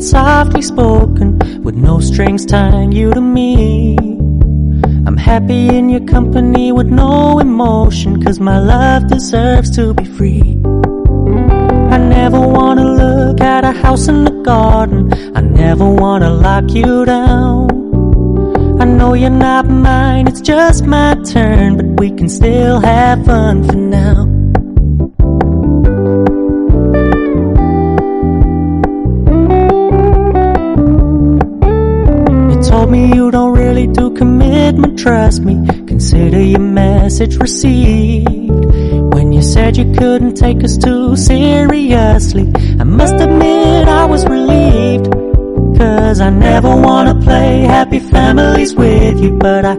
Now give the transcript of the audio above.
softly spoken, with no strings tying you to me. I'm happy in your company with no emotion, 'cause my love deserves to be free. I never wanna look at a house in the garden, I never wanna lock you down. I know you're not mine, it's just my turn, but we can still have fun for now. You told me you don't really do commitment, trust me, consider your message received. When you said you couldn't take us too seriously, I must admit I was relieved, 'cause I never wanna play happy families with you, but I